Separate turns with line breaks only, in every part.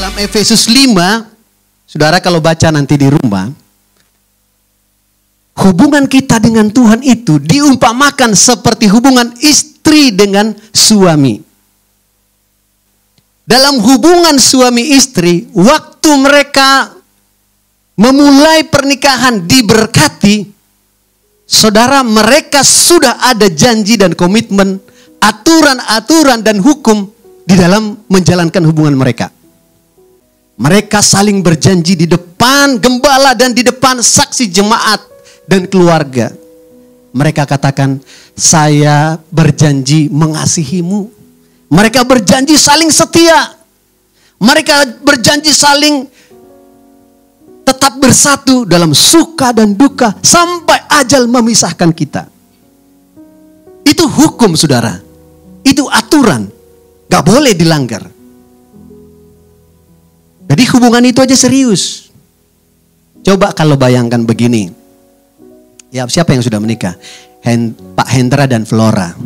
dalam Efesus 5, saudara kalau baca nanti di rumah, hubungan kita dengan Tuhan itu diumpamakan seperti hubungan istri dengan suami. Dalam hubungan suami istri, waktu mereka memulai pernikahan diberkati, saudara, mereka sudah ada janji dan komitmen, aturan-aturan dan hukum di dalam menjalankan hubungan mereka. Mereka saling berjanji di depan gembala dan di depan saksi jemaat dan keluarga. Mereka katakan, saya berjanji mengasihimu. Mereka berjanji saling setia. Mereka berjanji saling tetap bersatu dalam suka dan duka sampai ajal memisahkan kita. Itu hukum, saudara. Itu aturan. Gak boleh dilanggar. Jadi hubungan itu aja serius. Coba kalau bayangkan begini. Ya, siapa yang sudah menikah? Pak Hendra dan Flora.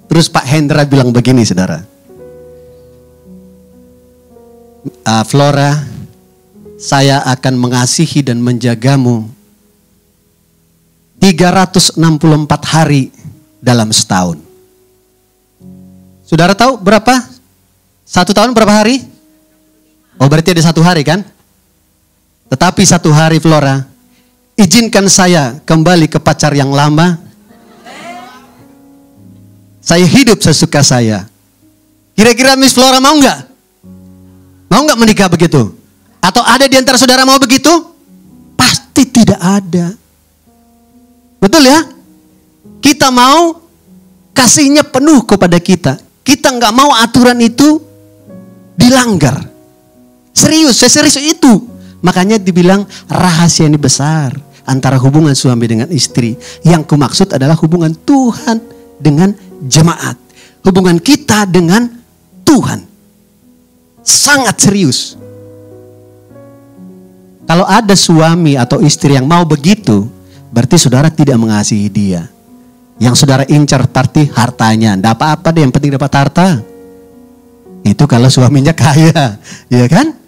Terus Pak Hendra bilang begini, saudara. Flora, saya akan mengasihi dan menjagamu 364 hari dalam setahun. Saudara tahu berapa? 1 tahun berapa hari? Oh, berarti ada 1 hari kan? Tetapi 1 hari, Flora, izinkan saya kembali ke pacar yang lama. Saya hidup sesuka saya. Kira-kira Miss Flora mau nggak? Mau nggak menikah begitu? Atau ada di antara saudara mau begitu? Pasti tidak ada. Betul ya? Kita mau kasihnya penuh kepada kita. Kita nggak mau aturan itu dilanggar. Serius, serius itu. Makanya dibilang rahasia ini besar antara hubungan suami dengan istri. Yang kumaksud adalah hubungan Tuhan dengan jemaat. Hubungan kita dengan Tuhan. Sangat serius. Kalau ada suami atau istri yang mau begitu, berarti saudara tidak mengasihi dia. Yang saudara incar pasti hartanya. Tidak apa-apa deh, yang penting dapat harta. Itu kalau suaminya kaya, ya kan?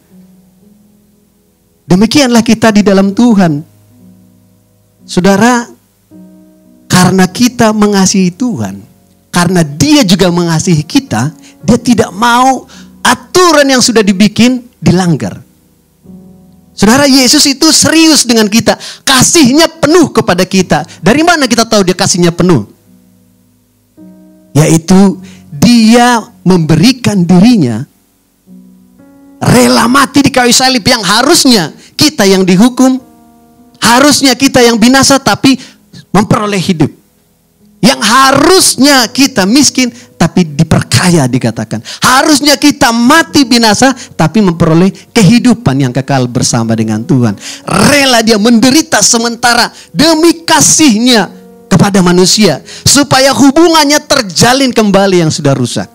Demikianlah kita di dalam Tuhan. Saudara, karena kita mengasihi Tuhan, karena dia juga mengasihi kita, dia tidak mau aturan yang sudah dibikin dilanggar. Saudara, Yesus itu serius dengan kita. Kasihnya penuh kepada kita. Dari mana kita tahu dia kasihnya penuh? Yaitu dia memberikan dirinya, rela mati di kayu salib, yang harusnya kita yang dihukum, harusnya kita yang binasa tapi memperoleh hidup. Yang harusnya kita miskin tapi diperkaya, dikatakan. Harusnya kita mati binasa tapi memperoleh kehidupan yang kekal bersama dengan Tuhan. Rela dia menderita sementara demi kasihnya kepada manusia, supaya hubungannya terjalin kembali yang sudah rusak.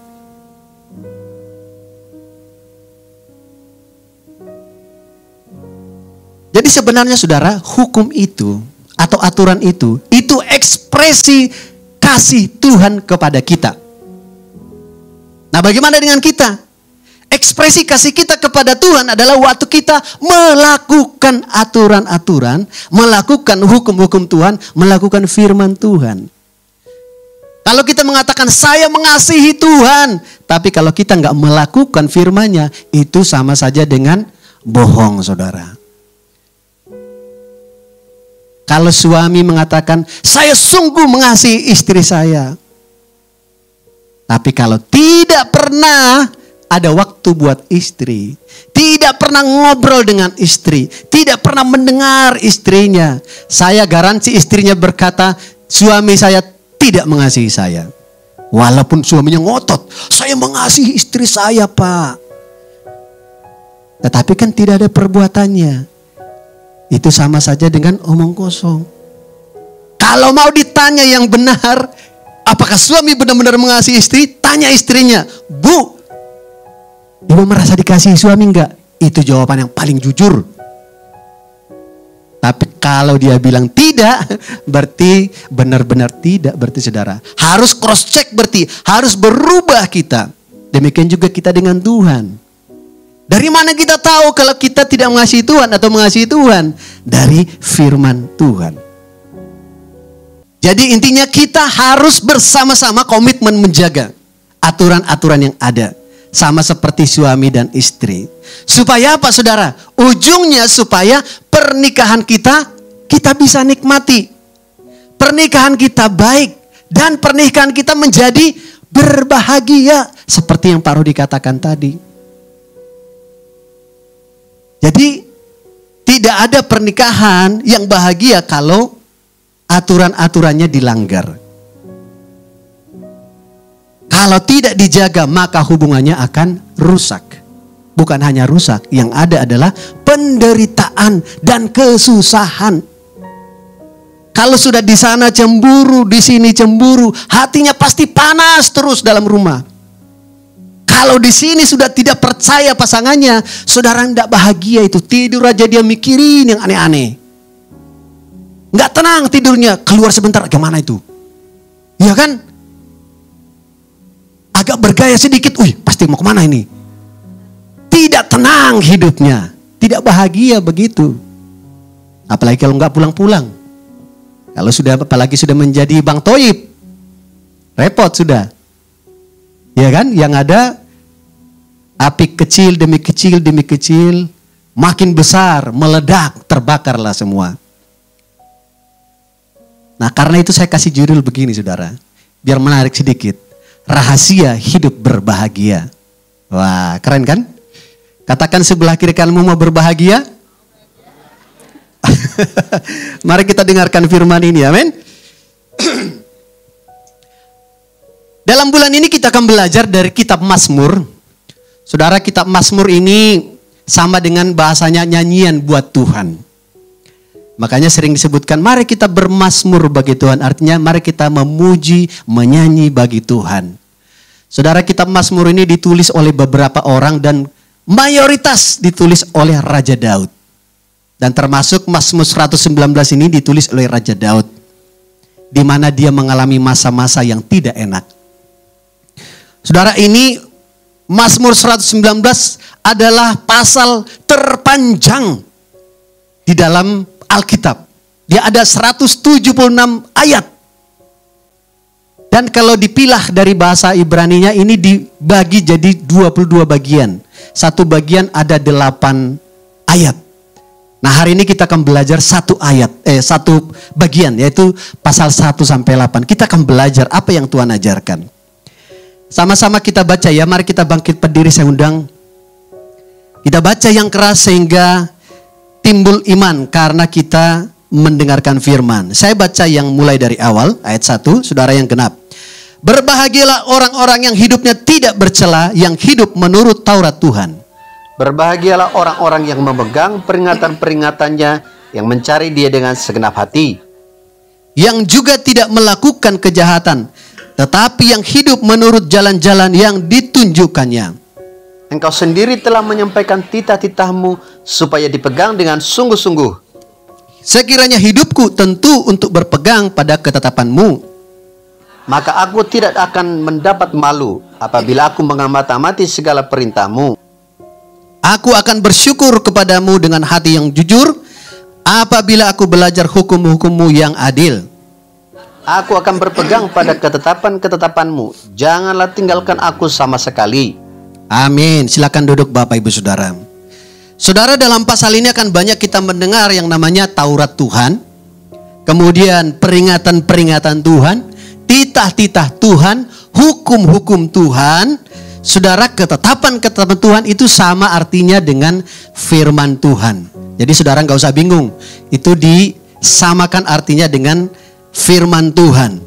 Jadi sebenarnya saudara, hukum itu atau aturan itu ekspresi kasih Tuhan kepada kita. Nah, bagaimana dengan kita? Ekspresi kasih kita kepada Tuhan adalah waktu kita melakukan aturan-aturan, melakukan hukum-hukum Tuhan, melakukan firman Tuhan. Kalau kita mengatakan saya mengasihi Tuhan, tapi kalau kita nggak melakukan firman-Nya, itu sama saja dengan bohong, saudara. Kalau suami mengatakan, saya sungguh mengasihi istri saya. Tapi kalau tidak pernah ada waktu buat istri, tidak pernah ngobrol dengan istri, tidak pernah mendengar istrinya, saya garansi istrinya berkata, suami saya tidak mengasihi saya. Walaupun suaminya ngotot, saya mengasihi istri saya, Pak. Tetapi kan tidak ada perbuatannya. Itu sama saja dengan omong kosong. Kalau mau ditanya yang benar, apakah suami benar-benar mengasihi istri? Tanya istrinya, Bu, Ibu merasa dikasihi suami enggak? Itu jawaban yang paling jujur. Tapi kalau dia bilang tidak, berarti benar-benar tidak, berarti saudara. Harus cross check, berarti harus berubah kita. Demikian juga kita dengan Tuhan. Dari mana kita tahu kalau kita tidak mengasihi Tuhan atau mengasihi Tuhan? Dari firman Tuhan. Jadi intinya kita harus bersama-sama komitmen menjaga aturan-aturan yang ada. Sama seperti suami dan istri. Supaya apa saudara? Ujungnya supaya pernikahan kita bisa nikmati. Pernikahan kita baik. Dan pernikahan kita menjadi berbahagia. Seperti yang Pak Rudi katakan tadi. Jadi tidak ada pernikahan yang bahagia kalau aturan-aturannya dilanggar. Kalau tidak dijaga maka hubungannya akan rusak. Bukan hanya rusak, yang ada adalah penderitaan dan kesusahan. Kalau sudah di sana cemburu, di sini cemburu, hatinya pasti panas terus dalam rumah. Kalau di sini sudah tidak percaya pasangannya, saudara tidak bahagia itu. Tidur aja dia mikirin yang aneh-aneh. Nggak tenang tidurnya, keluar sebentar, gimana itu? Iya kan? Agak bergaya sedikit, pasti mau kemana ini? Tidak tenang hidupnya. Tidak bahagia begitu. Apalagi kalau nggak pulang-pulang. Kalau sudah, apalagi sudah menjadi Bang Toib. Repot sudah. Ya kan? Yang ada api kecil demi kecil demi kecil, makin besar, meledak, terbakarlah semua. Nah karena itu saya kasih judul begini saudara, biar menarik sedikit. Rahasia hidup berbahagia. Wah keren kan? Katakan sebelah kiri kananmu mau berbahagia. Mari kita dengarkan firman ini, amin. Dalam bulan ini kita akan belajar dari kitab Mazmur. Saudara, kitab Mazmur ini sama dengan bahasanya nyanyian buat Tuhan. Makanya sering disebutkan, mari kita bermazmur bagi Tuhan. Artinya mari kita memuji, menyanyi bagi Tuhan. Saudara, kitab Mazmur ini ditulis oleh beberapa orang dan mayoritas ditulis oleh Raja Daud. Dan termasuk Mazmur 119 ini ditulis oleh Raja Daud. Di mana dia mengalami masa-masa yang tidak enak. Saudara, ini Mazmur 119 adalah pasal terpanjang di dalam Alkitab. Dia ada 176 ayat. Dan kalau dipilah dari bahasa Ibraninya ini dibagi jadi 22 bagian. Satu bagian ada 8 ayat. Nah hari ini kita akan belajar satu bagian yaitu pasal 1 sampai 8. Kita akan belajar apa yang Tuhan ajarkan. Sama-sama kita baca ya, mari kita bangkit berdiri, saya undang. Kita baca yang keras sehingga timbul iman karena kita mendengarkan firman. Saya baca yang mulai dari awal, ayat 1, saudara yang genap. Berbahagialah orang-orang yang hidupnya tidak bercela, yang hidup menurut Taurat Tuhan. Berbahagialah orang-orang yang memegang peringatan-peringatannya, yang mencari Dia dengan segenap hati. Yang juga tidak melakukan kejahatan, tetapi yang hidup menurut jalan-jalan yang ditunjukkannya. Engkau sendiri telah menyampaikan titah-titahmu supaya dipegang dengan sungguh-sungguh. Sekiranya hidupku tentu untuk berpegang pada ketetapanmu, maka aku tidak akan mendapat malu apabila aku mengamati segala perintahmu. Aku akan bersyukur kepadamu dengan hati yang jujur apabila aku belajar hukum-hukummu yang adil. Aku akan berpegang pada ketetapan-ketetapanmu. Janganlah tinggalkan aku sama sekali. Amin. Silakan duduk Bapak Ibu Saudara. Saudara, dalam pasal ini akan banyak kita mendengar yang namanya Taurat Tuhan. Kemudian peringatan-peringatan Tuhan. Titah-titah Tuhan. Hukum-hukum Tuhan. Saudara, ketetapan-ketetapan Tuhan itu sama artinya dengan firman Tuhan. Jadi saudara nggak usah bingung. Itu disamakan artinya dengan firman Tuhan.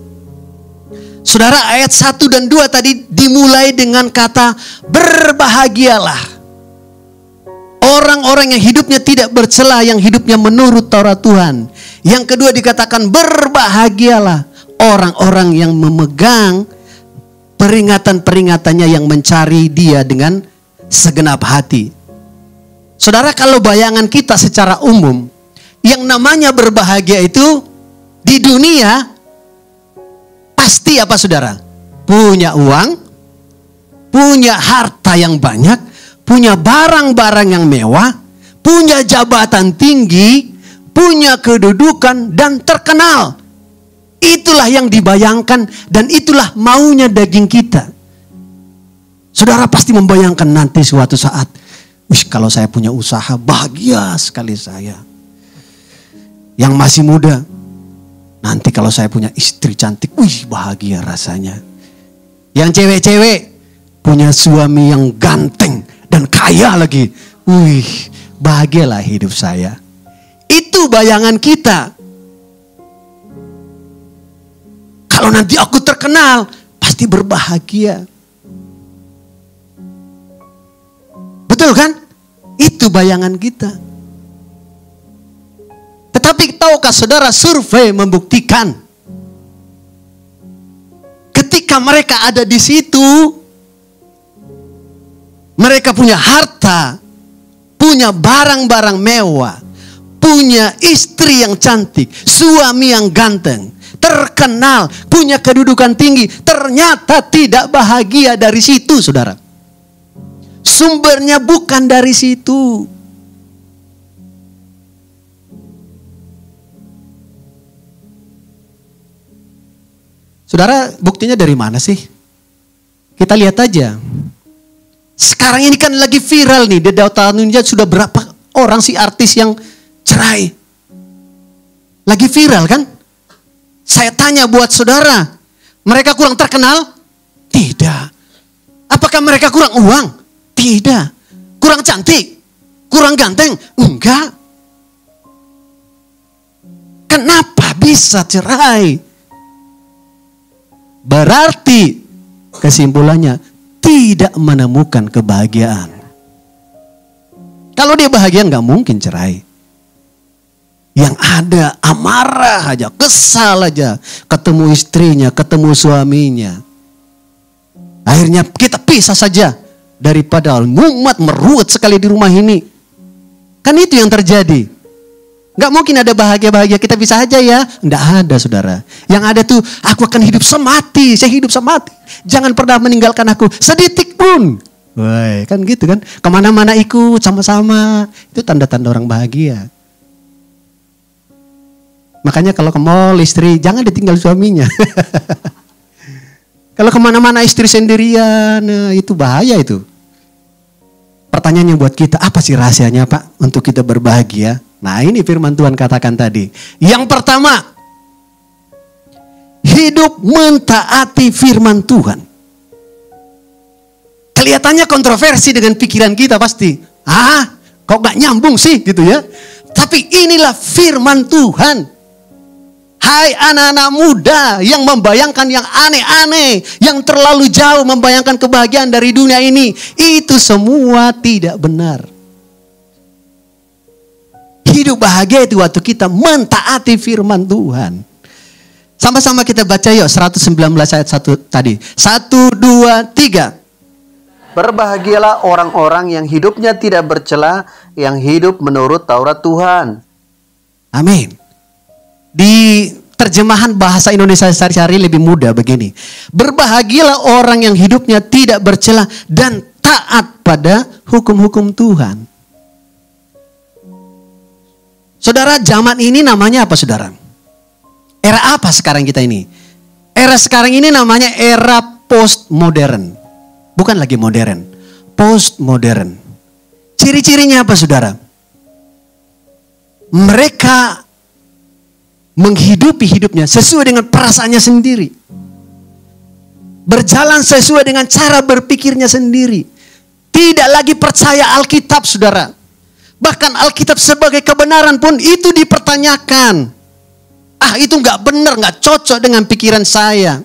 Saudara, ayat 1 dan 2 tadi dimulai dengan kata berbahagialah. Orang-orang yang hidupnya tidak bercela, yang hidupnya menurut Taurat Tuhan. Yang kedua dikatakan berbahagialah orang-orang yang memegang peringatan-peringatannya, yang mencari Dia dengan segenap hati. Saudara, kalau bayangan kita secara umum, yang namanya berbahagia itu di dunia pasti apa saudara? Punya uang, punya harta yang banyak, punya barang-barang yang mewah, punya jabatan tinggi, punya kedudukan dan terkenal. Itulah yang dibayangkan dan itulah maunya daging kita. Saudara pasti membayangkan nanti suatu saat, kalau saya punya usaha, bahagia sekali saya. Yang masih muda, nanti kalau saya punya istri cantik, bahagia rasanya. Yang cewek-cewek, punya suami yang ganteng dan kaya lagi. Bahagialah hidup saya. Itu bayangan kita. Kalau nanti aku terkenal, pasti berbahagia. Betul kan? Itu bayangan kita. Tetapi tahukah saudara, survei membuktikan ketika mereka ada di situ, mereka punya harta, punya barang-barang mewah, punya istri yang cantik, suami yang ganteng, terkenal, punya kedudukan tinggi, ternyata tidak bahagia dari situ, saudara. Sumbernya bukan dari situ. Saudara, buktinya dari mana sih? Kita lihat aja. Sekarang ini kan lagi viral nih, di tahun ini sudah berapa orang sih artis yang cerai? Lagi viral kan? Saya tanya buat saudara, mereka kurang terkenal? Tidak. Apakah mereka kurang uang? Tidak. Kurang cantik? Kurang ganteng? Enggak. Kenapa bisa cerai? Berarti kesimpulannya tidak menemukan kebahagiaan. Kalau dia bahagia nggak mungkin cerai. Yang ada amarah aja, kesal aja, ketemu istrinya, ketemu suaminya. Akhirnya kita pisah saja daripada mumet meruwet sekali di rumah ini. Kan itu yang terjadi. Gak mungkin ada bahagia-bahagia kita bisa aja ya. Nggak ada, saudara. Yang ada tuh, aku akan hidup semati. Saya hidup semati. Jangan pernah meninggalkan aku sedetik pun. Woi, kan gitu kan. Kemana-mana ikut sama-sama. Itu tanda-tanda orang bahagia. Makanya kalau ke mall istri, jangan ditinggal suaminya. Kalau kemana-mana istri sendirian, itu bahaya itu. Pertanyaannya buat kita, apa sih rahasianya Pak untuk kita berbahagia? Nah ini firman Tuhan katakan tadi. Yang pertama, hidup mentaati firman Tuhan. Kelihatannya kontroversi dengan pikiran kita pasti. Kok gak nyambung sih gitu ya. Tapi inilah firman Tuhan. Hai anak-anak muda yang membayangkan yang aneh-aneh, yang terlalu jauh membayangkan kebahagiaan dari dunia ini. Itu semua tidak benar. Hidup bahagia itu waktu kita mentaati firman Tuhan. Sama-sama kita baca yuk 119 ayat 1 tadi. 1, 2, 3. Berbahagialah orang-orang yang hidupnya tidak bercela, yang hidup menurut Taurat Tuhan. Amin. Di terjemahan bahasa Indonesia sehari-hari lebih mudah begini. Berbahagialah orang yang hidupnya tidak bercela dan taat pada hukum-hukum Tuhan. Saudara, zaman ini namanya apa saudara? Era apa sekarang kita ini? Era sekarang ini namanya era postmodern. Bukan lagi modern. Postmodern. Ciri-cirinya apa saudara? Mereka menghidupi hidupnya sesuai dengan perasaannya sendiri. Berjalan sesuai dengan cara berpikirnya sendiri. Tidak lagi percaya Alkitab, saudara. Bahkan Alkitab sebagai kebenaran pun itu dipertanyakan. Itu gak benar, gak cocok dengan pikiran saya.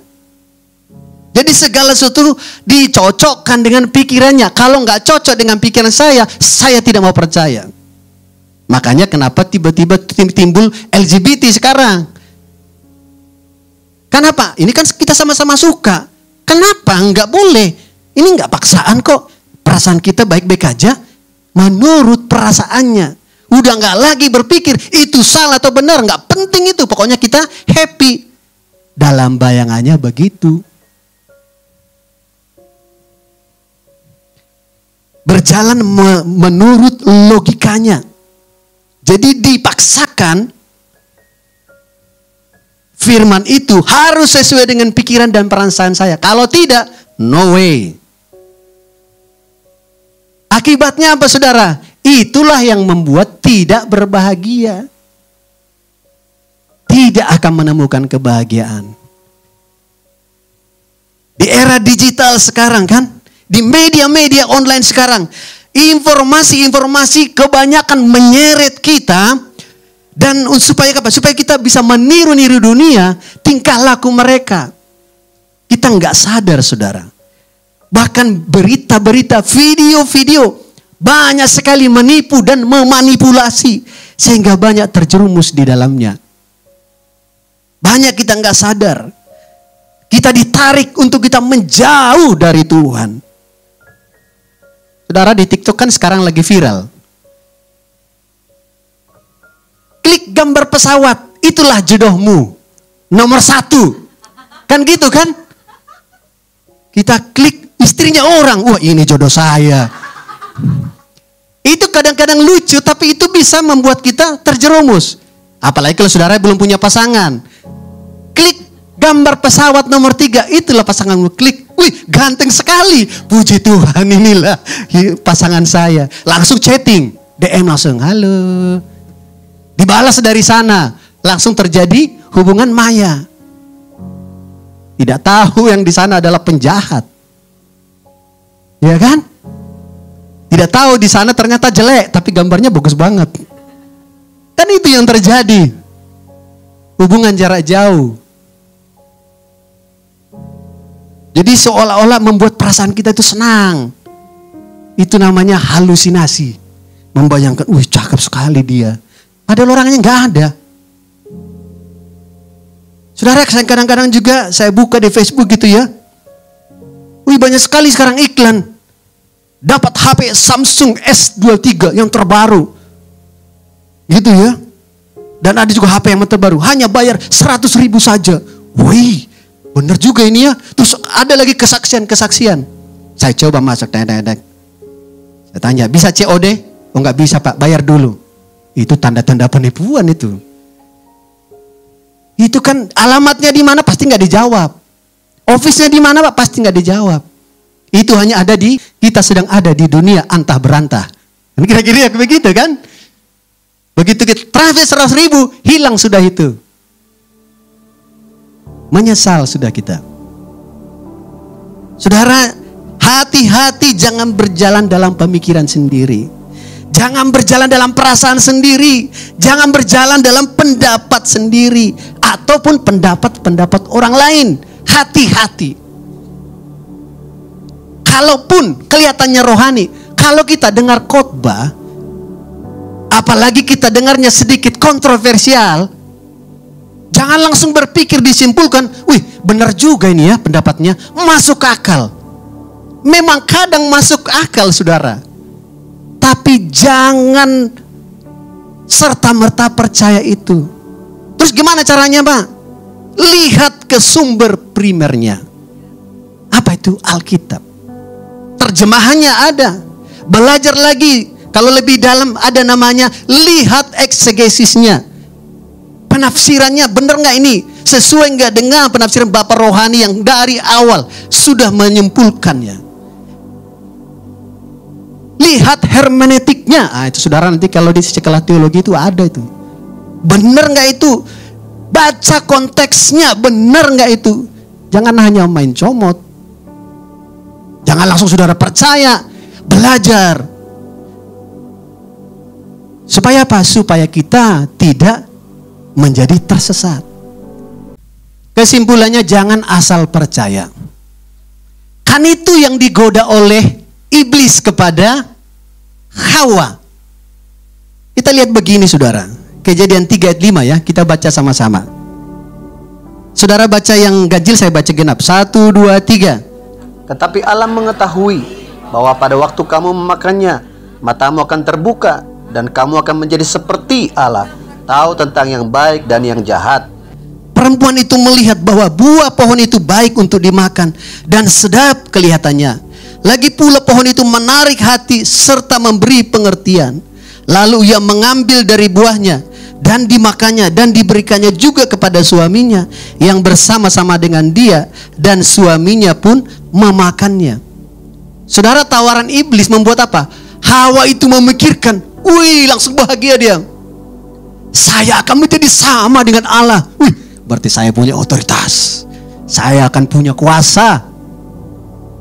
Jadi segala sesuatu dicocokkan dengan pikirannya. Kalau gak cocok dengan pikiran saya tidak mau percaya. Makanya kenapa tiba-tiba timbul LGBT sekarang? Kenapa? Ini kan kita sama-sama suka. Kenapa? Enggak boleh. Ini enggak paksaan kok. Perasaan kita baik-baik aja. Menurut perasaannya. Udah enggak lagi berpikir itu salah atau benar. Enggak penting itu. Pokoknya kita happy. Dalam bayangannya begitu. berjalan menurut logikanya. Jadi dipaksakan firman itu harus sesuai dengan pikiran dan perasaan saya. Kalau tidak, no way. Akibatnya apa saudara? Itulah yang membuat tidak berbahagia. Tidak akan menemukan kebahagiaan. Di era digital sekarang kan, di media-media online sekarang, informasi-informasi kebanyakan menyeret kita. Dan supaya apa? Supaya kita bisa meniru-niru dunia, tingkah laku mereka. Kita nggak sadar saudara. Bahkan berita-berita, video-video, banyak sekali menipu dan memanipulasi. Sehingga banyak terjerumus di dalamnya. Banyak kita nggak sadar. Kita ditarik untuk kita menjauh dari Tuhan. Saudara, di TikTok kan sekarang lagi viral. Klik gambar pesawat, itulah jodohmu. Nomor 1. Kan gitu kan? Kita klik istrinya orang, wah ini jodoh saya. Itu kadang-kadang lucu, tapi itu bisa membuat kita terjerumus. Apalagi kalau saudara belum punya pasangan. Klik gambar pesawat nomor 3, itulah pasanganmu. Klik, wih ganteng sekali. Puji Tuhan, inilah pasangan saya. Langsung chatting, DM langsung, halo. Dibalas dari sana, langsung terjadi hubungan maya. Tidak tahu yang di sana adalah penjahat. Ya kan? Tidak tahu di sana ternyata jelek, tapi gambarnya bagus banget. Kan itu yang terjadi. Hubungan jarak jauh. Jadi seolah-olah membuat perasaan kita itu senang. Itu namanya halusinasi. Membayangkan, wih cakep sekali dia. Padahal orangnya nggak ada. Saudara, kadang-kadang juga saya buka di Facebook gitu ya. Wih banyak sekali sekarang iklan. Dapat HP Samsung S23 yang terbaru. Gitu ya. Dan ada juga HP yang terbaru. Hanya bayar 100.000 saja. Wih, bener juga ini ya. Terus ada lagi kesaksian. Saya coba masuk. Saya tanya, bisa COD? Oh nggak bisa Pak, bayar dulu. Itu tanda-tanda penipuan itu. Itu kan alamatnya di mana pasti nggak dijawab. Office-nya di mana Pak pasti nggak dijawab. Itu hanya ada di, kita sedang ada di dunia antah berantah. Ini kira-kira begitu kan? Begitu kita traffic 100.000, hilang sudah itu. Menyesal sudah kita. Saudara, hati-hati jangan berjalan dalam pemikiran sendiri. Jangan berjalan dalam perasaan sendiri. Jangan berjalan dalam pendapat sendiri. Ataupun pendapat-pendapat orang lain. Hati-hati. Kalaupun kelihatannya rohani. Kalau kita dengar khotbah. Apalagi kita dengarnya sedikit kontroversial. Jangan langsung berpikir disimpulkan. Wih benar juga ini ya pendapatnya. Masuk akal. Memang kadang masuk akal saudara. Tapi jangan serta-merta percaya itu. Terus gimana caranya Pak? Lihat ke sumber primernya. Apa itu? Alkitab. Terjemahannya ada. Belajar lagi. Kalau lebih dalam ada namanya lihat eksegesisnya. Penafsirannya benar nggak ini? Sesuai nggak dengan penafsiran Bapak Rohani yang dari awal sudah menyimpulkannya. Lihat hermeneutiknya. Itu saudara nanti kalau di sekolah teologi itu ada itu. Benar nggak itu? Baca konteksnya, benar nggak itu? Jangan hanya main comot. Jangan langsung saudara percaya. Belajar. Supaya apa? Supaya kita tidak menjadi tersesat. Kesimpulannya jangan asal percaya. Kan itu yang digoda oleh iblis kepada Hawa. Kita lihat begini saudara. Kejadian 3 ayat 5 ya. Kita baca sama-sama. Saudara baca yang ganjil, saya baca genap. 1, 2, 3.
Tetapi Allah mengetahui bahwa pada waktu kamu memakannya, matamu akan terbuka dan kamu akan menjadi seperti Allah, tahu tentang yang baik dan yang jahat.
Perempuan itu melihat bahwa buah pohon itu baik untuk dimakan dan sedap kelihatannya. Lagi pula pohon itu menarik hati serta memberi pengertian. Lalu ia mengambil dari buahnya dan dimakannya dan diberikannya juga kepada suaminya yang bersama-sama dengan dia, dan suaminya pun memakannya. Saudara, tawaran iblis membuat apa? Hawa itu memikirkan, wih, langsung bahagia dia. Saya akan menjadi sama dengan Allah. Wih, berarti saya punya otoritas. Saya akan punya kuasa.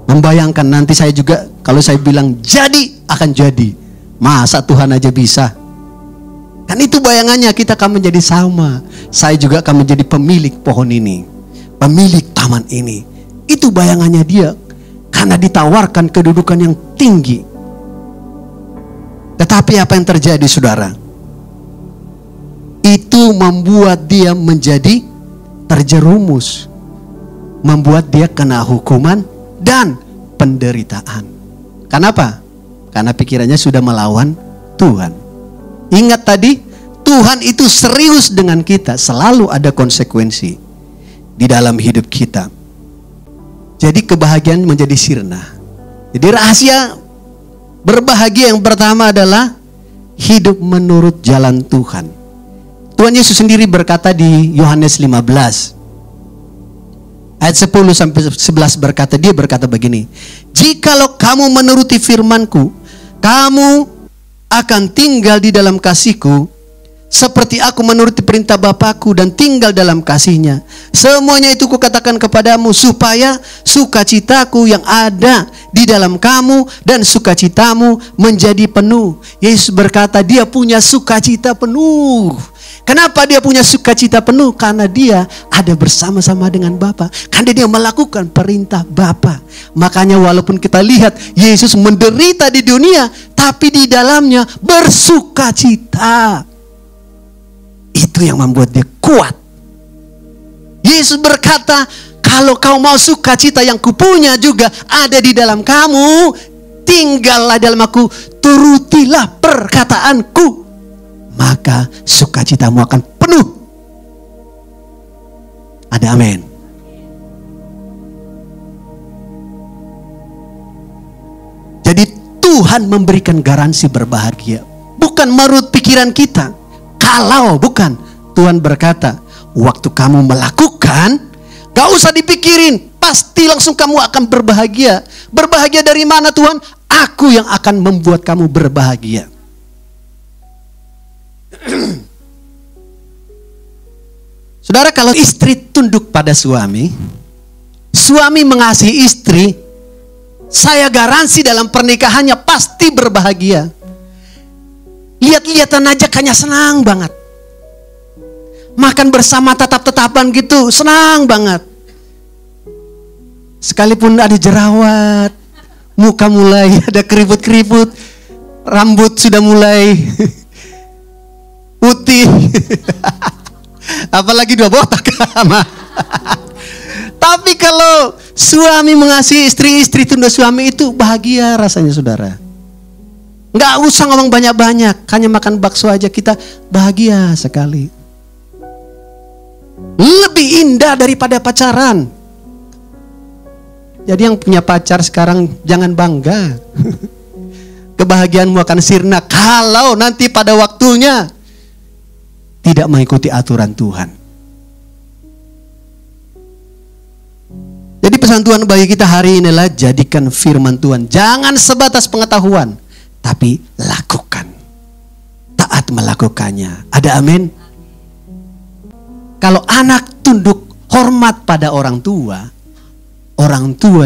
Membayangkan nanti saya juga, kalau saya bilang jadi, akan jadi. Masa Tuhan aja bisa? Kan itu bayangannya, kita akan menjadi sama. Saya juga akan menjadi pemilik pohon ini, pemilik taman ini. Itu bayangannya dia, karena ditawarkan kedudukan yang tinggi. Tetapi apa yang terjadi, saudara? Itu membuat dia menjadi terjerumus, membuat dia kena hukuman dan penderitaan. Kenapa? Karena pikirannya sudah melawan Tuhan. Ingat tadi, Tuhan itu serius dengan kita. Selalu ada konsekuensi di dalam hidup kita. Jadi kebahagiaan menjadi sirna. Jadi rahasia berbahagia yang pertama adalah hidup menurut jalan Tuhan. Tuhan Yesus sendiri berkata di Yohanes 15 ayat 10 sampai 11 berkata, dia berkata begini, jikalau kamu menuruti firman-Ku, kamu akan tinggal di dalam kasih-Ku, seperti aku menuruti perintah Bapa-Ku dan tinggal dalam kasih-Nya. Semuanya itu Kukatakan kepadamu, supaya sukacitaku yang ada di dalam kamu dan sukacitamu menjadi penuh. Yesus berkata dia punya sukacita penuh. Kenapa dia punya sukacita penuh? Karena dia ada bersama-sama dengan Bapa. Karena dia melakukan perintah Bapa. Makanya walaupun kita lihat Yesus menderita di dunia, tapi di dalamnya bersukacita. Itu yang membuat dia kuat. Yesus berkata, kalau kau mau sukacita yang kupunya juga ada di dalam kamu, tinggallah dalam aku, turutilah perkataanku, maka sukacitamu akan penuh. Ada amin. Jadi Tuhan memberikan garansi berbahagia, bukan menurut pikiran kita. Kalau bukan, Tuhan berkata, waktu kamu melakukan, gak usah dipikirin, pasti langsung kamu akan berbahagia. Berbahagia dari mana, Tuhan? Aku yang akan membuat kamu berbahagia. Saudara, kalau istri tunduk pada suami, suami mengasihi istri, saya garansi dalam pernikahannya pasti berbahagia. Lihat-lihatan aja kayaknya senang banget. Makan bersama tatap-tatapan gitu, senang banget. Sekalipun ada jerawat, muka mulai ada keriput-keriput, rambut sudah mulai putih. Apalagi 2 botak. Tapi kalau suami mengasihi istri, istri tunduk suami, itu bahagia rasanya, saudara. Nggak usah ngomong banyak-banyak, hanya makan bakso aja kita bahagia sekali. Lebih indah daripada pacaran. Jadi yang punya pacar sekarang jangan bangga. Kebahagiaanmu akan sirna kalau nanti pada waktunya tidak mengikuti aturan Tuhan. Jadi pesan Tuhan bagi kita hari ini adalah jadikan firman Tuhan jangan sebatas pengetahuan, tapi lakukan. Taat melakukannya. Ada amin? Kalau anak tunduk hormat pada orang tua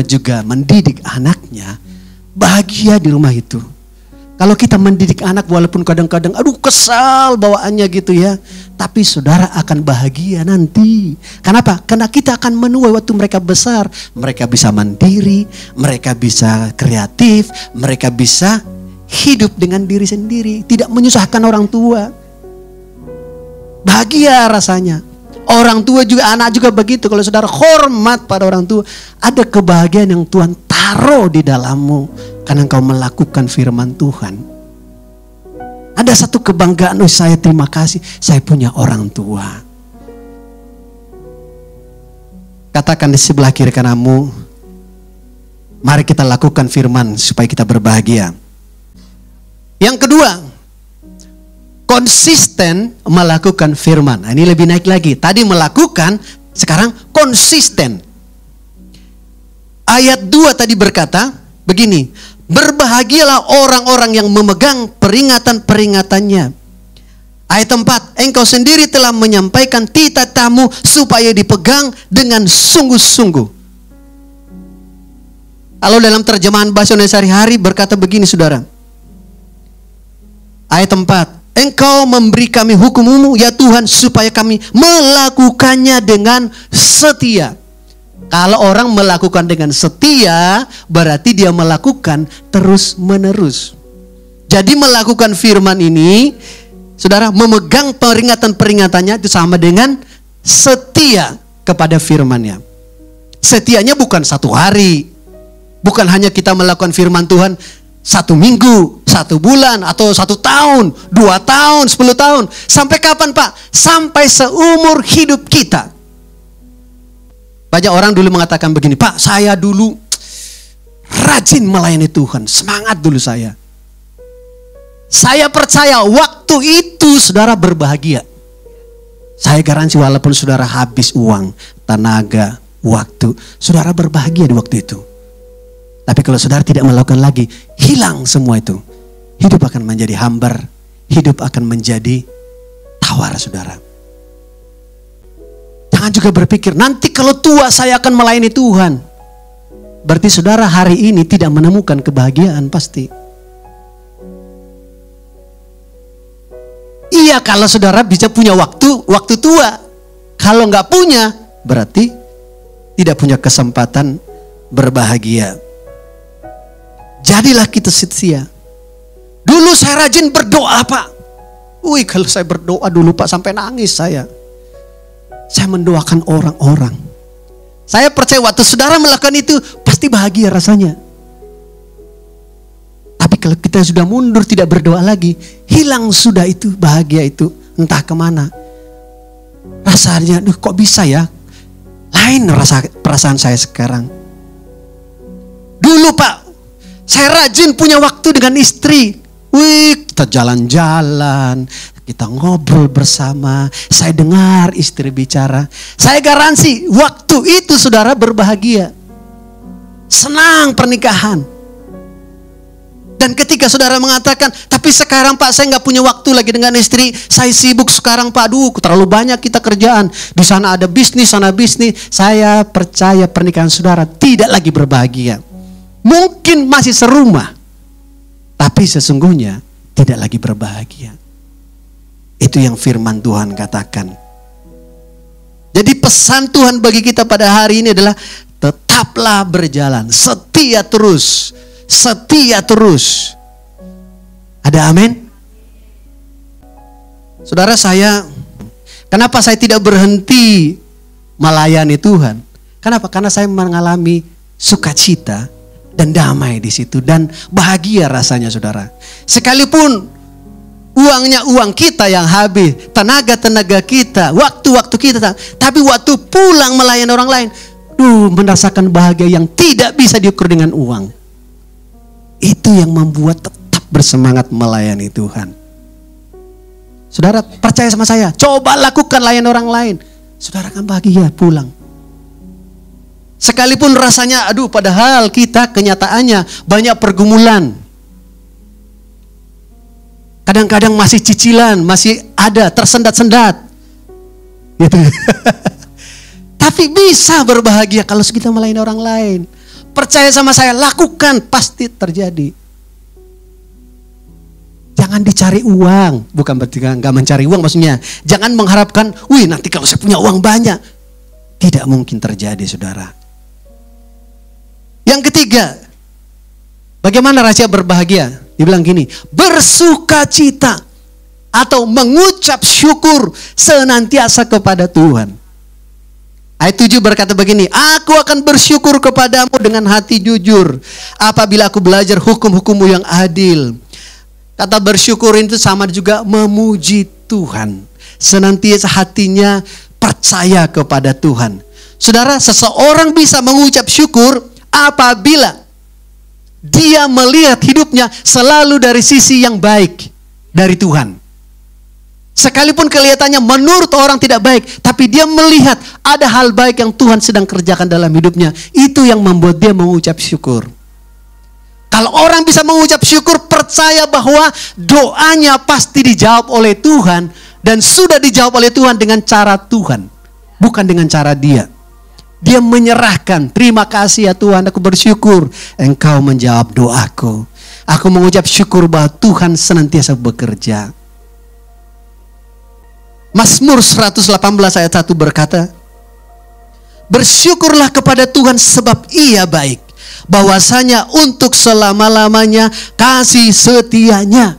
juga mendidik anaknya, bahagia di rumah itu. Kalau kita mendidik anak walaupun kadang-kadang aduh kesal bawaannya gitu ya, tapi saudara akan bahagia nanti. Kenapa? Karena kita akan menuai waktu mereka besar. Mereka bisa mandiri, mereka bisa kreatif, mereka bisa hidup dengan diri sendiri, tidak menyusahkan orang tua. Bahagia rasanya. Orang tua juga, anak juga begitu. Kalau saudara hormat pada orang tua, ada kebahagiaan yang Tuhan taruh di dalammu karena engkau melakukan firman Tuhan. Ada satu kebanggaan, oh saya terima kasih, saya punya orang tua. Katakan di sebelah kiri kananmu, Mari kita lakukan firman supaya kita berbahagia. Yang kedua, konsisten melakukan firman. Nah, ini lebih naik lagi. Tadi melakukan, sekarang konsisten. Ayat 2 tadi berkata begini, berbahagialah orang-orang yang memegang peringatan-peringatannya. Ayat 4, engkau sendiri telah menyampaikan titah-titahmu supaya dipegang dengan sungguh-sungguh. Kalau dalam terjemahan bahasa Indonesia sehari-hari berkata begini, saudara. Ayat 4, engkau memberi kami hukum-Mu ya Tuhan supaya kami melakukannya dengan setia. Kalau orang melakukan dengan setia, berarti dia melakukan terus-menerus. Jadi melakukan firman ini, saudara, memegang peringatan-peringatannya itu sama dengan setia kepada firman-Nya. Setianya bukan 1 hari. Bukan hanya kita melakukan firman Tuhan 1 minggu, 1 bulan, atau 1 tahun, 2 tahun, 10 tahun. Sampai kapan, Pak? Sampai seumur hidup kita. Banyak orang dulu mengatakan begini, Pak, saya dulu rajin melayani Tuhan. Semangat dulu saya. Saya percaya waktu itu saudara berbahagia. Saya garansi walaupun saudara habis uang, tenaga, waktu, saudara berbahagia di waktu itu. Tapi kalau saudara tidak melakukan lagi, hilang semua itu. Hidup akan menjadi hambar. Hidup akan menjadi tawar, saudara. Jangan juga berpikir, nanti kalau tua saya akan melayani Tuhan. Berarti saudara hari ini tidak menemukan kebahagiaan pasti. Iya, kalau saudara bisa punya waktu tua. Kalau nggak punya, berarti tidak punya kesempatan berbahagia. Jadilah kita setia. Dulu saya rajin berdoa, Pak. Kalau saya berdoa dulu, Pak, sampai nangis saya. Saya mendoakan orang-orang. Saya percaya waktu saudara melakukan itu, pasti bahagia rasanya. Tapi kalau kita sudah mundur, tidak berdoa lagi, hilang sudah itu bahagia itu. Entah kemana. Rasanya, kok bisa ya? Lain perasaan saya sekarang. Dulu, Pak, saya rajin punya waktu dengan istri. Kita jalan-jalan, kita ngobrol bersama. Saya dengar istri bicara. Saya garansi waktu itu saudara berbahagia. Senang pernikahan. Dan ketika saudara mengatakan, tapi sekarang Pak saya nggak punya waktu lagi dengan istri. Saya sibuk sekarang Pak, terlalu banyak kita kerjaan. Di sana ada bisnis, sana bisnis. Saya percaya pernikahan saudara tidak lagi berbahagia. Mungkin masih serumah, tapi sesungguhnya tidak lagi berbahagia. Itu yang firman Tuhan katakan. Jadi pesan Tuhan bagi kita pada hari ini adalah tetaplah berjalan, setia terus, setia terus. Ada amin? Saudara, kenapa saya tidak berhenti melayani Tuhan? Kenapa? Karena saya mengalami sukacita dan damai di situ dan bahagia rasanya, saudara. Sekalipun uangnya uang kita yang habis, tenaga kita, waktu kita, tapi waktu pulang melayani orang lain, merasakan bahagia yang tidak bisa diukur dengan uang. Itu yang membuat tetap bersemangat melayani Tuhan. Saudara percaya sama saya, coba lakukan layani orang lain, saudara akan bahagia pulang. Sekalipun rasanya, padahal kita kenyataannya banyak pergumulan. Kadang-kadang masih cicilan, masih ada tersendat-sendat. Gitu. Tapi bisa berbahagia kalau kita melayani orang lain. Percaya sama saya, lakukan, pasti terjadi. Jangan dicari uang, bukan berarti nggak mencari uang maksudnya. Jangan mengharapkan, nanti kalau saya punya uang banyak. Tidak mungkin terjadi, saudara. Yang ketiga, bagaimana rahasia berbahagia? Dibilang gini, bersukacita atau mengucap syukur senantiasa kepada Tuhan. Ayat 7 berkata begini, aku akan bersyukur kepadamu dengan hati jujur apabila aku belajar hukum-hukum-Mu yang adil. Kata bersyukur itu sama juga memuji Tuhan. Senantiasa hatinya percaya kepada Tuhan. Saudara, seseorang bisa mengucap syukur apabila Dia melihat hidupnya selalu dari sisi yang baik dari Tuhan. Sekalipun kelihatannya menurut orang tidak baik, tapi dia melihat ada hal baik yang Tuhan sedang kerjakan dalam hidupnya. Itu yang membuat dia mengucap syukur. Kalau orang bisa mengucap syukur, percaya bahwa doanya pasti dijawab oleh Tuhan. Dan sudah dijawab oleh Tuhan dengan cara Tuhan, bukan dengan cara dia. Dia menyerahkan, terima kasih ya Tuhan, aku bersyukur Engkau menjawab doaku. Aku mengucap syukur bahwa Tuhan senantiasa bekerja. Mazmur 118 ayat 1 berkata, bersyukurlah kepada Tuhan sebab Ia baik, bahwasanya untuk selama-lamanya kasih setianya.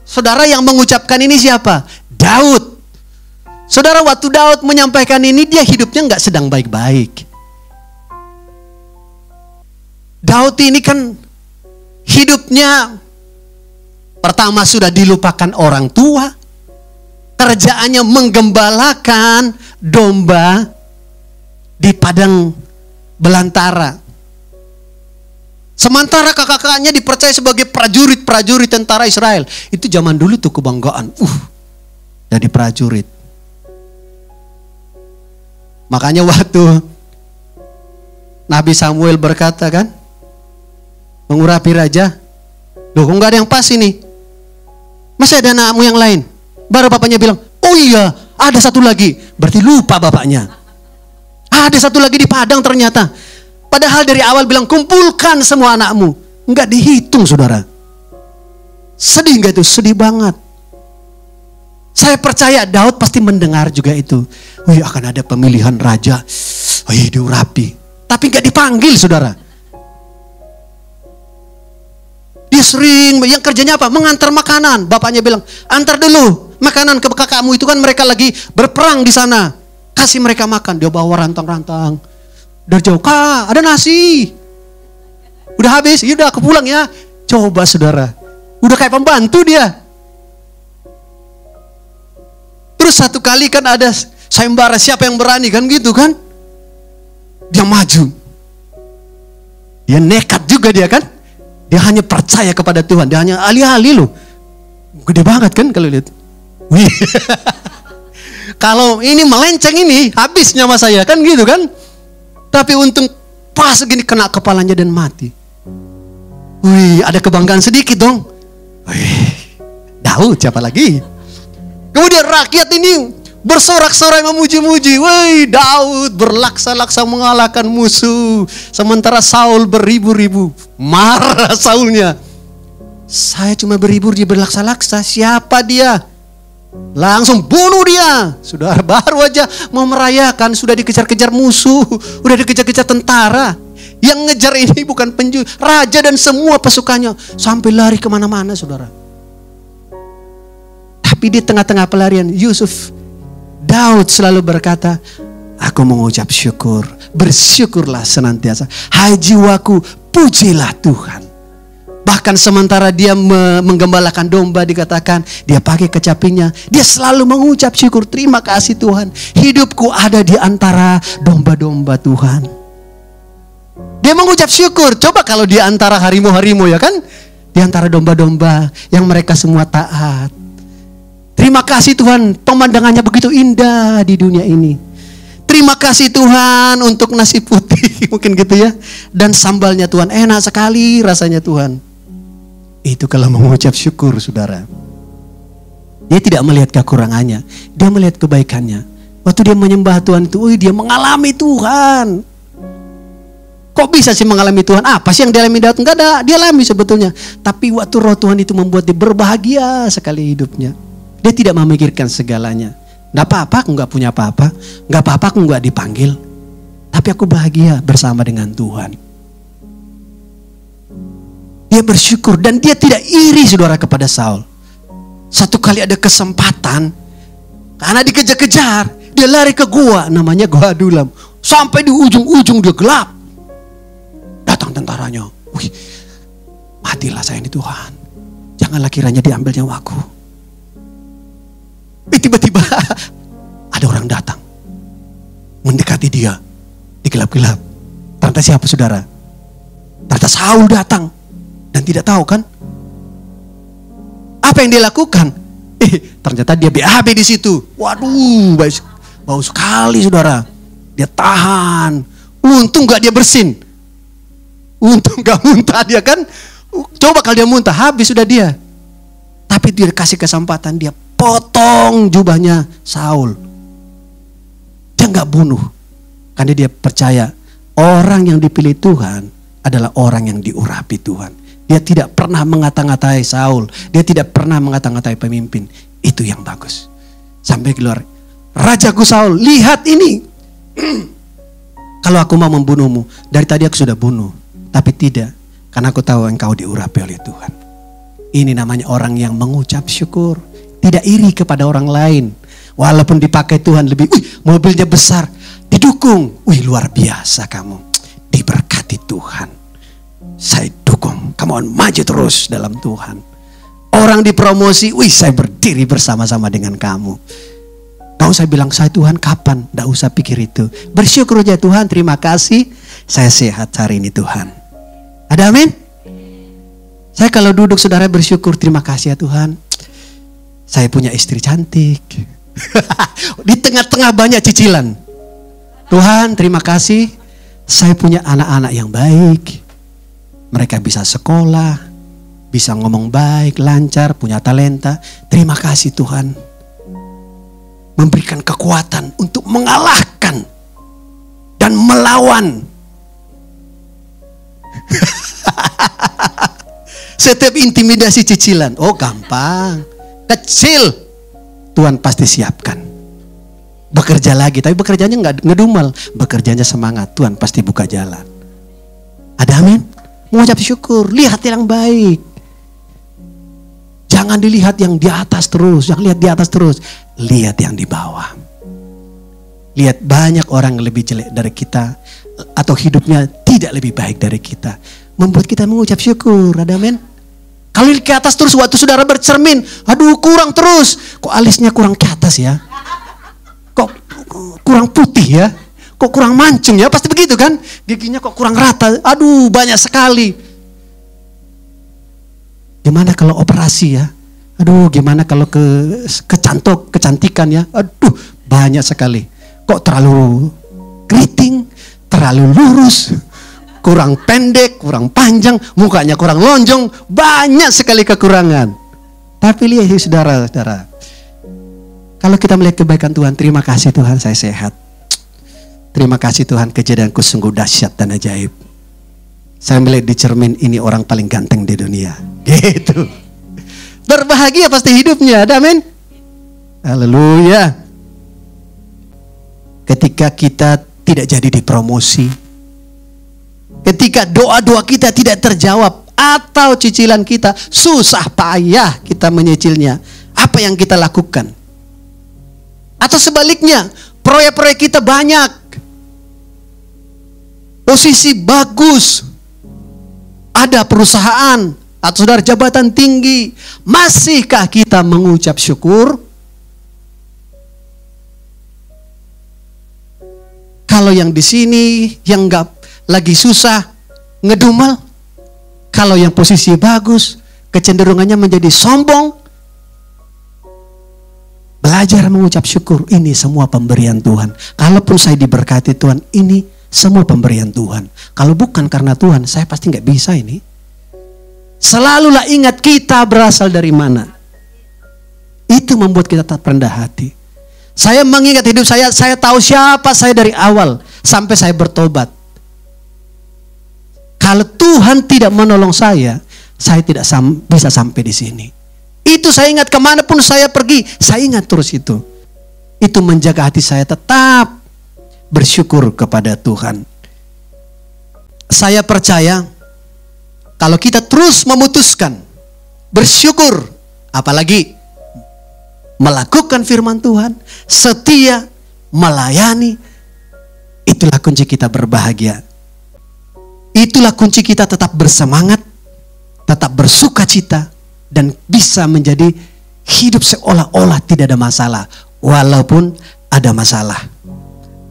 Saudara, yang mengucapkan ini siapa? Daud. Saudara, waktu Daud menyampaikan ini, dia hidupnya nggak sedang baik-baik. Daud ini kan hidupnya pertama sudah dilupakan orang tua. Kerjaannya menggembalakan domba di padang belantara. Sementara kakak-kakaknya dipercaya sebagai prajurit-prajurit tentara Israel. Itu zaman dulu tuh kebanggaan. Jadi prajurit. Makanya waktu Nabi Samuel berkata kan, mengurapi raja, loh kok nggak ada yang pas ini? Masih ada anakmu yang lain? Baru bapaknya bilang, oh iya ada satu lagi. Berarti lupa bapaknya. Ada satu lagi di padang ternyata. Padahal dari awal bilang kumpulkan semua anakmu. Enggak dihitung saudara. Sedih enggak itu? Sedih banget. Saya percaya Daud pasti mendengar juga itu. Wih, akan ada pemilihan raja. Wih, diurapi. Tapi enggak dipanggil saudara. Dia sering, yang kerjanya apa? Mengantar makanan. Bapaknya bilang, antar dulu makanan ke kakakmu, itu kan mereka lagi berperang di sana. Kasih mereka makan. Dia bawa rantang-rantang. Dari jauh, Kak, ada nasi. Udah habis, yaudah aku pulang ya. Coba saudara, udah kayak pembantu dia. Terus satu kali kan ada sayembara, siapa yang berani kan gitu kan. Dia maju. Dia nekat juga dia kan. Dia hanya percaya kepada Tuhan. Dia hanya alih-alih loh. Gede banget kan kalau lihat. Wih. Kalau ini melenceng ini, habis nyawa saya kan gitu kan. Tapi untung pas gini kena kepalanya dan mati. Wih, ada kebanggaan sedikit dong. Wih, Daud siapa lagi? Kemudian rakyat ini bersorak-sorai memuji-muji. Wih, Daud berlaksa-laksa mengalahkan musuh. Sementara Saul beribu-ribu. Marah Saulnya. Saya cuma berhibur, dia berlaksa-laksa. Siapa dia? Langsung bunuh dia. Sudah baru aja mau merayakan, sudah dikejar-kejar musuh, sudah dikejar-kejar tentara. Yang ngejar ini bukan penjuru, raja dan semua pasukannya. Sampai lari kemana-mana saudara. Tapi di tengah-tengah pelarian, Daud selalu berkata, aku mengucap syukur, bersyukurlah senantiasa. Hai jiwaku, pujilah Tuhan. Bahkan sementara dia menggembalakan domba, dikatakan dia pakai kecapinya, dia selalu mengucap syukur, terima kasih Tuhan, hidupku ada di antara domba-domba Tuhan. Dia mengucap syukur. Coba kalau di antara harimau-harimau ya kan, di antara domba-domba yang mereka semua taat. Terima kasih Tuhan, pemandangannya begitu indah di dunia ini. Terima kasih Tuhan untuk nasi putih, mungkin gitu ya. Dan sambalnya Tuhan, enak sekali rasanya Tuhan. Itu kalau mengucap syukur saudara. Dia tidak melihat kekurangannya, dia melihat kebaikannya. Waktu dia menyembah Tuhan itu, dia mengalami Tuhan. Kok bisa sih mengalami Tuhan? Apa sih yang dialami Daud? Enggak ada, dia alami sebetulnya. Tapi waktu roh Tuhan itu membuat dia berbahagia sekali hidupnya. Dia tidak memikirkan segalanya. Gak apa-apa aku gak punya apa-apa. Gak apa-apa aku gak dipanggil. Tapi aku bahagia bersama dengan Tuhan. Dia bersyukur dan dia tidak iri saudara kepada Saul. Satu kali ada kesempatan, karena dikejar-kejar, dia lari ke gua, namanya Gua Adulam. Sampai di ujung-ujung dia gelap. Datang tentaranya. Wih, matilah saya ini Tuhan. Janganlah kiranya diambil nyawaku. Tiba-tiba ada orang datang, mendekati dia di gelap-gelap. Ternyata siapa saudara? Ternyata Saul datang. Dan tidak tahu kan? Apa yang dia lakukan? Ternyata dia BAB di situ. Waduh, bau sekali saudara. Dia tahan. Untung gak dia bersin. Untung gak muntah dia kan. Coba kalau dia muntah, habis sudah dia. Tapi dia kasih kesempatan, dia potong jubahnya Saul. Dia gak bunuh. Karena dia percaya orang yang dipilih Tuhan adalah orang yang diurapi Tuhan. Dia tidak pernah mengata-ngatai Saul. Dia tidak pernah mengata-ngatai pemimpin. Itu yang bagus. Sampai keluar, Rajaku Saul, lihat ini. Kalau aku mau membunuhmu, dari tadi aku sudah bunuh. Tapi tidak, karena aku tahu engkau diurapi oleh Tuhan. Ini namanya orang yang mengucap syukur. Tidak iri kepada orang lain. Walaupun dipakai Tuhan lebih, mobilnya besar, didukung. Luar biasa kamu. Diberkati Tuhan. Saya dukung. Come on, maju terus dalam Tuhan. Orang dipromosi, saya berdiri bersama-sama dengan kamu. Gak usah bilang, saya Tuhan kapan? Gak usah pikir itu. Bersyukur aja Tuhan, terima kasih. Saya sehat hari ini Tuhan. Ada amin? Saya kalau duduk saudara bersyukur, terima kasih ya Tuhan. Saya punya istri cantik. Di tengah-tengah banyak cicilan. Tuhan terima kasih. Saya punya anak-anak yang baik. Mereka bisa sekolah. Bisa ngomong baik, lancar, punya talenta. Terima kasih Tuhan. Memberikan kekuatan untuk mengalahkan dan melawan setiap intimidasi cicilan. Gampang, kecil Tuhan pasti siapkan. Bekerja lagi, tapi bekerjanya nggak ngedumel, bekerjanya semangat. Tuhan pasti buka jalan. Ada amin? Mengucap syukur, lihat yang baik. Jangan dilihat yang di atas terus, jangan lihat di atas terus, lihat yang di bawah. Lihat banyak orang yang lebih jelek dari kita, atau hidupnya tidak lebih baik dari kita. Membuat kita mengucap syukur, ada amin? Kalau ke atas terus, waktu saudara bercermin, aduh kurang terus. Kok alisnya kurang ke atas ya? Kok kurang putih ya? Kok kurang mancung ya? Pasti begitu kan? Giginya kok kurang rata, aduh banyak sekali. Gimana kalau operasi ya? Aduh gimana kalau kecantikan ya? Aduh banyak sekali. Kok terlalu keriting, terlalu lurus, kurang pendek, kurang panjang, mukanya kurang lonjong, banyak sekali kekurangan. Tapi lihat saudara-saudara, kalau kita melihat kebaikan Tuhan, terima kasih Tuhan saya sehat. Terima kasih Tuhan, kejadianku sungguh dahsyat dan ajaib. Saya melihat di cermin, ini orang paling ganteng di dunia. Gitu. Berbahagia pasti hidupnya, amin. Haleluya. Ketika kita tidak jadi dipromosi, ketika doa-doa kita tidak terjawab, atau cicilan kita susah payah kita menyicilnya, apa yang kita lakukan? Atau sebaliknya, proyek-proyek kita banyak, posisi bagus, ada perusahaan atau saudara jabatan tinggi, masihkah kita mengucap syukur? Kalau yang di sini yang nggak lagi susah ngedumel, kalau yang posisi bagus kecenderungannya menjadi sombong. Belajar mengucap syukur, ini semua pemberian Tuhan. Kalaupun saya diberkati Tuhan, ini semua pemberian Tuhan. Kalau bukan karena Tuhan, saya pasti nggak bisa ini. Selalulah ingat kita berasal dari mana. Itu membuat kita tak rendah hati. Saya mengingat hidup saya tahu siapa saya dari awal sampai saya bertobat. Kalau Tuhan tidak menolong saya tidak bisa sampai di sini. Itu saya ingat kemanapun saya pergi, saya ingat terus itu. Itu menjaga hati saya tetap bersyukur kepada Tuhan. Saya percaya kalau kita terus memutuskan bersyukur, apalagi melakukan firman Tuhan, setia, melayani, itulah kunci kita berbahagia. Itulah kunci kita tetap bersemangat, tetap bersuka cita, dan bisa menjadi hidup seolah-olah tidak ada masalah, walaupun ada masalah.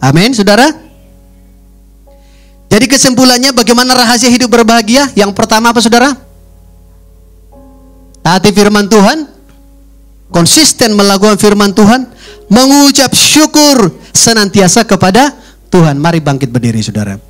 Amin, saudara. Jadi kesimpulannya, bagaimana rahasia hidup berbahagia? Yang pertama apa saudara? taati firman Tuhan, konsisten melakukan firman Tuhan, mengucap syukur senantiasa kepada Tuhan. Mari bangkit berdiri saudara.